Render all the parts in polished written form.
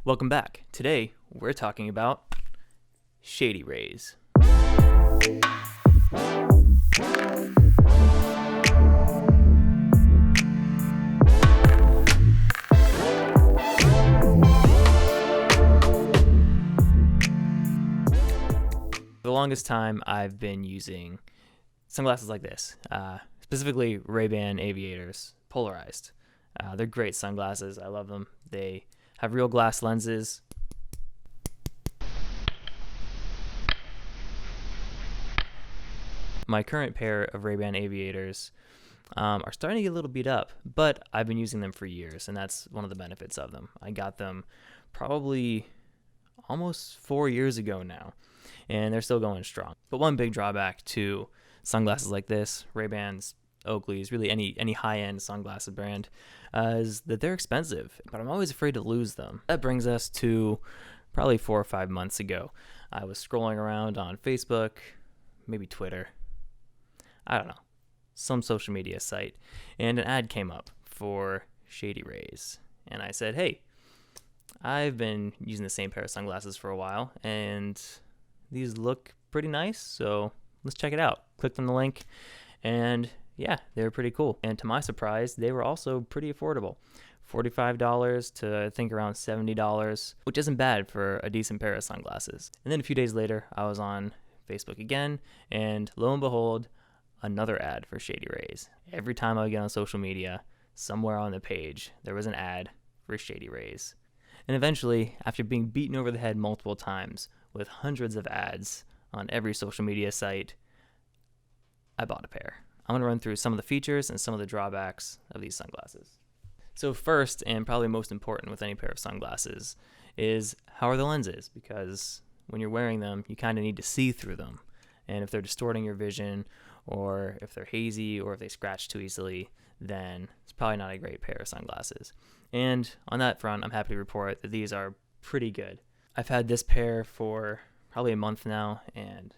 Welcome back. Today, we're talking about Shady Rays. For the longest time, I've been using sunglasses like this, specifically Ray-Ban Aviators, polarized. They're great sunglasses. I love them. They have real glass lenses. My current pair of Ray-Ban Aviators are starting to get a little beat up, but I've been using them for years, and that's one of the benefits of them. I got them probably almost 4 years ago now, and they're still going strong. But one big drawback to sunglasses like this, Ray-Bans, Oakley's, really any high-end sunglasses brand, is that they're expensive, but I'm always afraid to lose them. That brings us to probably 4 or 5 months ago. I was scrolling around on Facebook, maybe Twitter, I don't know, some social media site, and an ad came up for Shady Rays. And I said, hey, I've been using the same pair of sunglasses for a while, and these look pretty nice, so let's check it out. Clicked on the link, and yeah, they were pretty cool. And to my surprise, they were also pretty affordable. $45 to I think around $70, which isn't bad for a decent pair of sunglasses. And then a few days later, I was on Facebook again, and lo and behold, another ad for Shady Rays. Every time I would get on social media, somewhere on the page, there was an ad for Shady Rays. And eventually, after being beaten over the head multiple times with hundreds of ads on every social media site, I bought a pair. I'm going to run through some of the features and some of the drawbacks of these sunglasses. So first, and probably most important with any pair of sunglasses, is how are the lenses? Because when you're wearing them, you kind of need to see through them. And if they're distorting your vision, or if they're hazy, or if they scratch too easily, then it's probably not a great pair of sunglasses. And on that front, I'm happy to report that these are pretty good. I've had this pair for probably a month now, and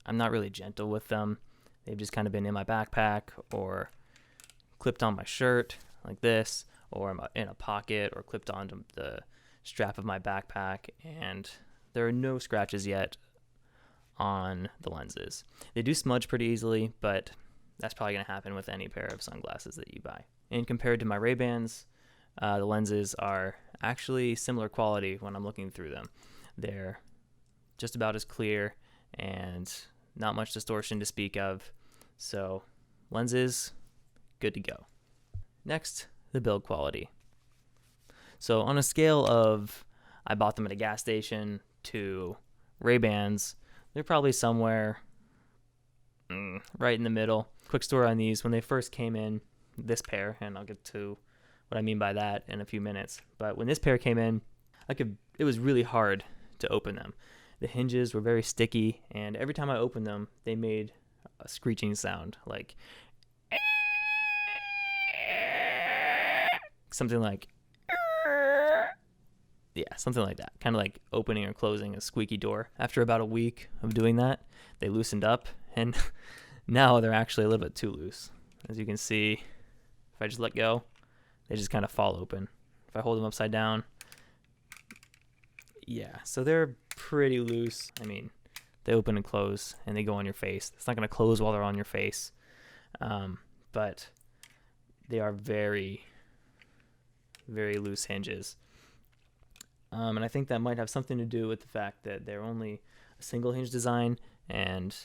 I'm not really gentle with them. They've just kind of been in my backpack or clipped on my shirt like this, or in a pocket, or clipped onto the strap of my backpack, and there are no scratches yet on the lenses. They do smudge pretty easily, but that's probably going to happen with any pair of sunglasses that you buy. And compared to my Ray-Bans, the lenses are actually similar quality when I'm looking through them. They're just about as clear and not much distortion to speak of. So lenses, good to go. Next, the build quality. So on a scale of I bought them at a gas station to Ray-Bans, they're probably somewhere right in the middle. Quick story on these. When they first came in, this pair, and I'll get to what I mean by that in a few minutes. But when this pair came in, it was really hard to open them. The hinges were very sticky, and every time I opened them, they made a screeching sound, like something like that, kind of like opening or closing a squeaky door. After about a week of doing that, they loosened up, and now they're actually a little bit too loose. As you can see, if I just let go, they just kind of fall open. If I hold them upside down, yeah, so they're pretty loose. I mean, they open and close, and they go on your face. It's not going to close while they're on your face, but they are very, very loose hinges. And I think that might have something to do with the fact that they're only a single hinge design, and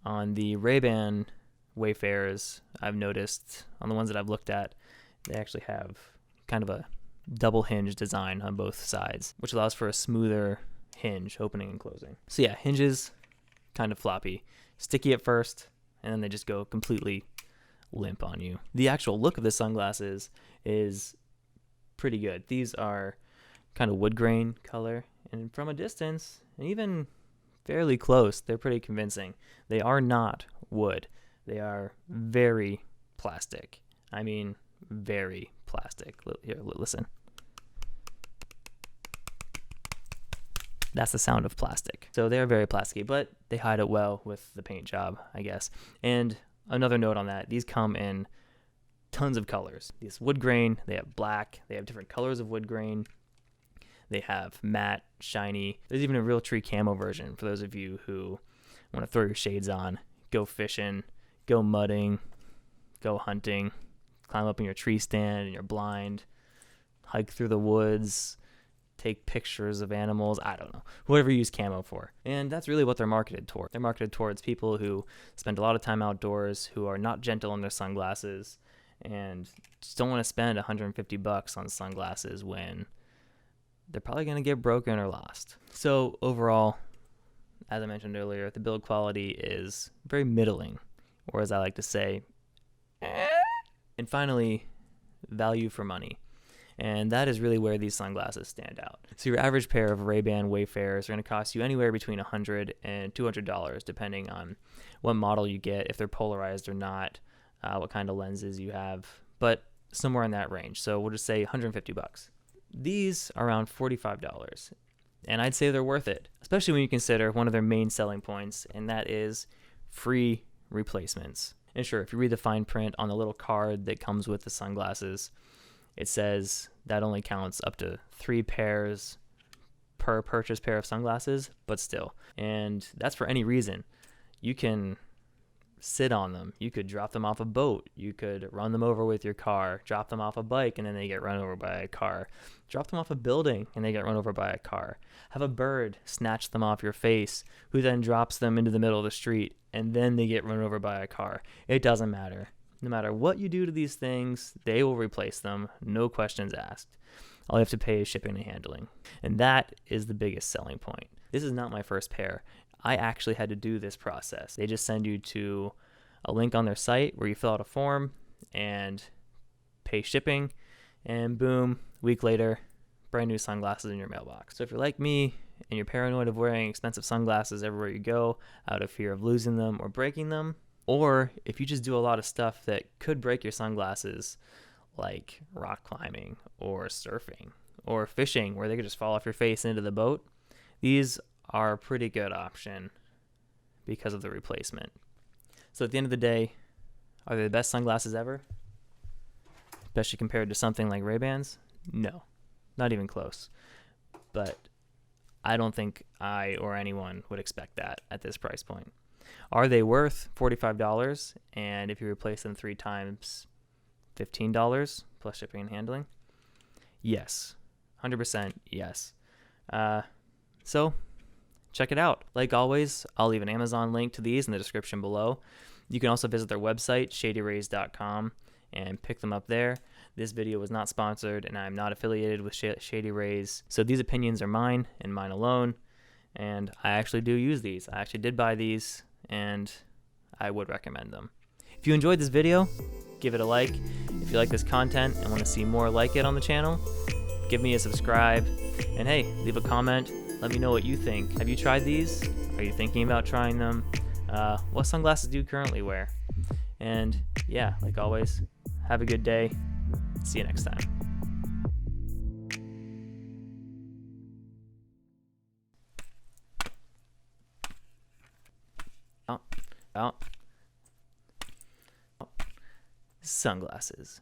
on the Ray-Ban Wayfarers, I've noticed, on the ones that I've looked at, they actually have kind of a double hinge design on both sides, which allows for a smoother hinge opening and closing. So yeah, hinges, kind of floppy, sticky at first, and then they just go completely limp on you. The actual look of the sunglasses is pretty good. These are kind of wood grain color, and from a distance, and even fairly close, they're pretty convincing. They are not wood. They are very plastic. I mean, very plastic. Here, listen. That's the sound of plastic. So they're very plasticky, but they hide it well with the paint job, I guess. And another note on that, these come in tons of colors. These wood grain, they have black, they have different colors of wood grain. They have matte, shiny. There's even a real tree camo version for those of you who want to throw your shades on, go fishing, go mudding, go hunting, climb up in your tree stand and your blind, hike through the woods, take pictures of animals, I don't know, whatever you use camo for. And that's really what they're marketed toward. They're marketed towards people who spend a lot of time outdoors, who are not gentle on their sunglasses, and just don't want to spend $150 on sunglasses when they're probably going to get broken or lost. So overall, as I mentioned earlier, the build quality is very middling, or as I like to say, and finally, value for money. And that is really where these sunglasses stand out. So your average pair of Ray-Ban Wayfarers are going to cost you anywhere between $100 and $200, depending on what model you get, if they're polarized or not, what kind of lenses you have, but somewhere in that range. So we'll just say $150. These are around $45, and I'd say they're worth it, especially when you consider one of their main selling points, and that is free replacements. And sure, if you read the fine print on the little card that comes with the sunglasses, it says that only counts up to 3 pairs per purchased pair of sunglasses, but still. And that's for any reason. You can sit on them. You could drop them off a boat. You could run them over with your car, drop them off a bike, and then they get run over by a car. Drop them off a building, and they get run over by a car. Have a bird snatch them off your face, who then drops them into the middle of the street, and then they get run over by a car. It doesn't matter. No matter what you do to these things, they will replace them, no questions asked. All you have to pay is shipping and handling. And that is the biggest selling point. This is not my first pair. I actually had to do this process. They just send you to a link on their site where you fill out a form and pay shipping, and boom, a week later, brand new sunglasses in your mailbox. So if you're like me and you're paranoid of wearing expensive sunglasses everywhere you go out of fear of losing them or breaking them, or if you just do a lot of stuff that could break your sunglasses, like rock climbing or surfing or fishing where they could just fall off your face into the boat, these are a pretty good option because of the replacement. So at the end of the day, are they the best sunglasses ever? Especially compared to something like Ray-Bans? No, not even close. But I don't think I or anyone would expect that at this price point. Are they worth $45? And if you replace them 3 times, $15 plus shipping and handling? Yes, 100% yes. So check it out. Like always, I'll leave an Amazon link to these in the description below. You can also visit their website, shadyrays.com, and pick them up there. This video was not sponsored, and I'm not affiliated with Shady Rays. So these opinions are mine and mine alone, and I actually do use these. I actually did buy these, and I would recommend them. If you enjoyed this video, give it a like. If you like this content and want to see more like it on the channel, give me a subscribe. And hey, leave a comment. Let me know what you think. Have you tried these? Are you thinking about trying them? What sunglasses do you currently wear? And yeah, like always, have a good day. See you next time. Out. Sunglasses.